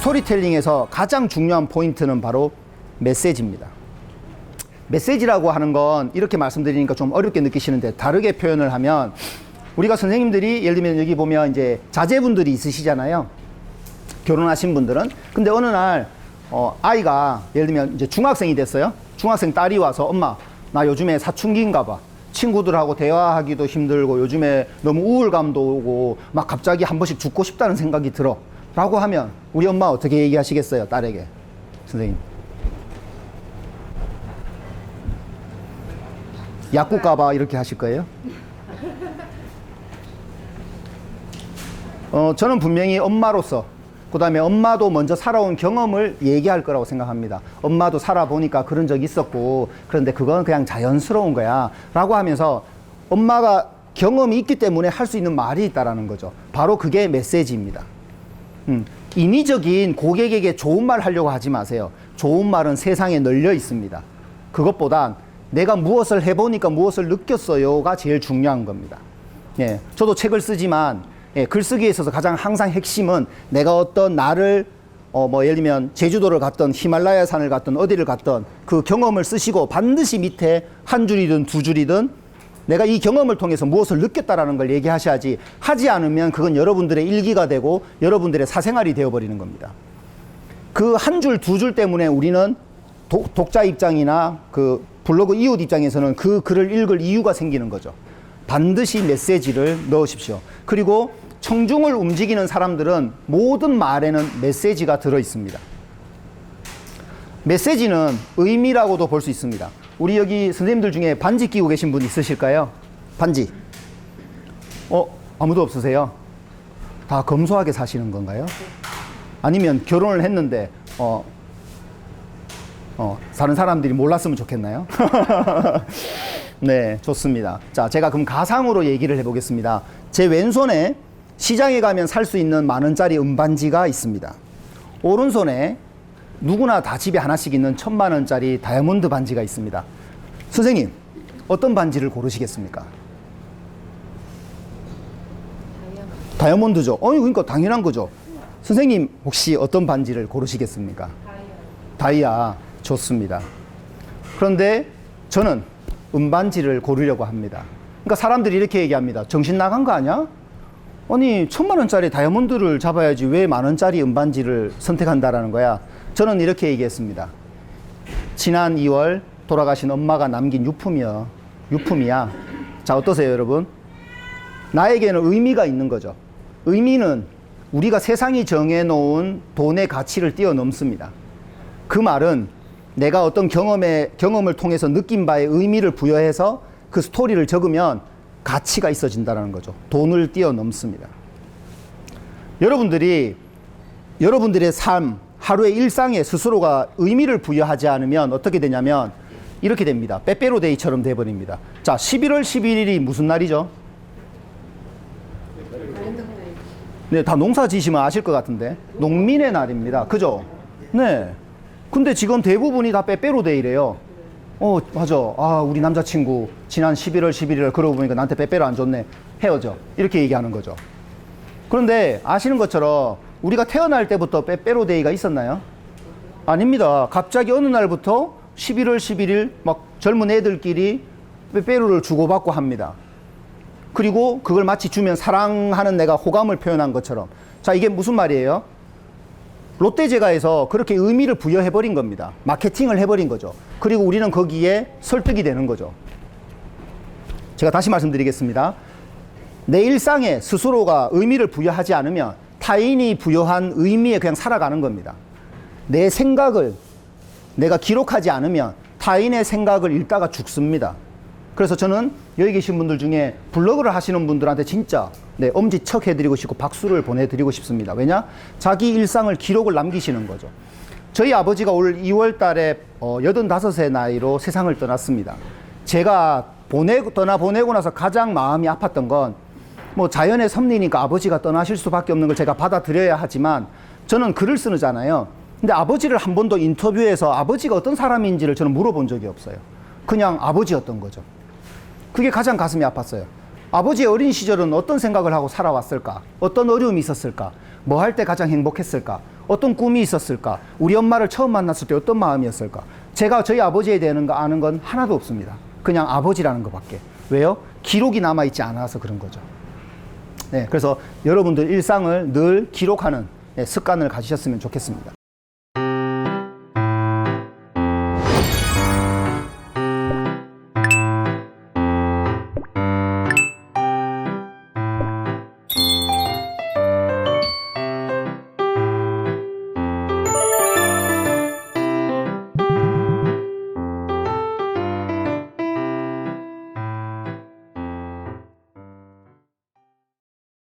스토리텔링에서 가장 중요한 포인트는 바로 메시지입니다. 메시지라고 하는 건 이렇게 말씀드리니까 좀 어렵게 느끼시는데, 다르게 표현을 하면, 우리가 선생님들이 예를 들면 여기 보면 이제 자제분들이 있으시잖아요. 결혼하신 분들은. 근데 어느 날 아이가 예를 들면 이제 중학생이 됐어요. 중학생 딸이 와서, 엄마, 나 요즘에 사춘기인가 봐. 친구들하고 대화하기도 힘들고 요즘에 너무 우울감도 오고 막 갑자기 한 번씩 죽고 싶다는 생각이 들어 라고 하면 우리 엄마 어떻게 얘기하시겠어요? 딸에게. 선생님. 약국 가봐 이렇게 하실 거예요? 저는 분명히 엄마로서, 그 다음에 엄마도 먼저 살아온 경험을 얘기할 거라고 생각합니다. 엄마도 살아보니까 그런 적이 있었고, 그런데 그건 그냥 자연스러운 거야 라고 하면서 엄마가 경험이 있기 때문에 할 수 있는 말이 있다라는 거죠. 바로 그게 메시지입니다. 인위적인 고객에게 좋은 말 하려고 하지 마세요. 좋은 말은 세상에 널려 있습니다. 그것보단 내가 무엇을 해보니까 무엇을 느꼈어요가 제일 중요한 겁니다. 예, 저도 책을 쓰지만 글쓰기에 있어서 가장 항상 핵심은 내가 어떤 나를 예를 들면 제주도를 갔던 히말라야 산을 갔던 어디를 갔던 그 경험을 쓰시고 반드시 밑에 한 줄이든 두 줄이든 내가 이 경험을 통해서 무엇을 느꼈다라는 걸 얘기하셔야지, 하지 않으면 그건 여러분들의 일기가 되고 여러분들의 사생활이 되어버리는 겁니다. 그 한 줄, 두 줄 때문에 우리는 독자 입장이나 그 블로그 이웃 입장에서는 그 글을 읽을 이유가 생기는 거죠. 반드시 메시지를 넣으십시오. 그리고 청중을 움직이는 사람들은 모든 말에는 메시지가 들어 있습니다. 메시지는 의미라고도 볼 수 있습니다. 우리 여기 선생님들 중에 반지 끼고 계신 분 있으실까요? 반지. 아무도 없으세요? 다 검소하게 사시는 건가요? 아니면 결혼을 했는데 다른 사람들이 몰랐으면 좋겠나요? 네, 좋습니다. 자, 제가 그럼 가상으로 얘기를 해보겠습니다. 제 왼손에 시장에 가면 살 수 있는 10,000원짜리 은반지가 있습니다. 오른손에 누구나 다 집에 하나씩 있는 1,000,000원짜리 다이아몬드 반지가 있습니다. 선생님, 어떤 반지를 고르시겠습니까? 다이아몬드죠. 그러니까 당연한 거죠. 선생님, 혹시 어떤 반지를 고르시겠습니까? 다이아. 좋습니다. 그런데 저는 은반지를 고르려고 합니다. 그러니까 사람들이 이렇게 얘기합니다. 정신 나간 거 아니야? 아니 1,000,000원짜리 다이아몬드를 잡아야지 왜 10,000원짜리 은반지를 선택한다라는 거야. 저는 이렇게 얘기했습니다. 지난 2월 돌아가신 엄마가 남긴 유품이야. 자, 어떠세요 여러분? 나에게는 의미가 있는 거죠. 의미는 우리가 세상이 정해놓은 돈의 가치를 뛰어넘습니다. 그 말은 내가 어떤 경험을 통해서 느낀 바에 의미를 부여해서 그 스토리를 적으면 가치가 있어진다는 거죠. 돈을 뛰어넘습니다. 여러분들이 여러분들의 삶, 하루의 일상에 스스로가 의미를 부여하지 않으면 어떻게 되냐면 이렇게 됩니다. 빼빼로데이처럼 돼버립니다. 자, 11월 11일이 무슨 날이죠? 네, 다 농사 지시면 아실 것 같은데 농민의 날입니다. 그죠? 네. 근데 지금 대부분이 다 빼빼로데이래요. 맞아. 우리 남자친구 지난 11월 11일 그러고 보니까 나한테 빼빼로 안 줬네. 헤어져. 이렇게 얘기하는 거죠. 그런데 아시는 것처럼 우리가 태어날 때부터 빼빼로데이가 있었나요? 아닙니다. 갑자기 어느 날부터 11월 11일 막 젊은 애들끼리 빼빼로를 주고받고 합니다. 그리고 그걸 마치 주면 사랑하는 내가 호감을 표현한 것처럼. 자, 이게 무슨 말이에요? 롯데제과에서 그렇게 의미를 부여해버린 겁니다. 마케팅을 해버린 거죠. 그리고 우리는 거기에 설득이 되는 거죠. 제가 다시 말씀드리겠습니다. 내 일상에 스스로가 의미를 부여하지 않으면 타인이 부여한 의미에 그냥 살아가는 겁니다. 내 생각을 내가 기록하지 않으면 타인의 생각을 읽다가 죽습니다. 그래서 저는 여기 계신 분들 중에 블로그를 하시는 분들한테 진짜 엄지척 해드리고 싶고 박수를 보내드리고 싶습니다. 왜냐? 자기 일상을 기록을 남기시는 거죠. 저희 아버지가 올 2월 달에 85세 나이로 세상을 떠났습니다. 제가 떠나보내고 나서 가장 마음이 아팠던 건 자연의 섭리니까 아버지가 떠나실 수밖에 없는 걸 제가 받아들여야 하지만 저는 글을 쓰잖아요. 근데 아버지를 한 번도 인터뷰에서 아버지가 어떤 사람인지를 저는 물어본 적이 없어요. 그냥 아버지였던 거죠. 그게 가장 가슴이 아팠어요. 아버지의 어린 시절은 어떤 생각을 하고 살아왔을까? 어떤 어려움이 있었을까? 뭐 할 때 가장 행복했을까? 어떤 꿈이 있었을까? 우리 엄마를 처음 만났을 때 어떤 마음이었을까? 제가 저희 아버지에 대한 거 아는 건 하나도 없습니다. 그냥 아버지라는 것밖에. 왜요? 기록이 남아있지 않아서 그런 거죠. 네, 그래서 여러분들 일상을 늘 기록하는 습관을 가지셨으면 좋겠습니다.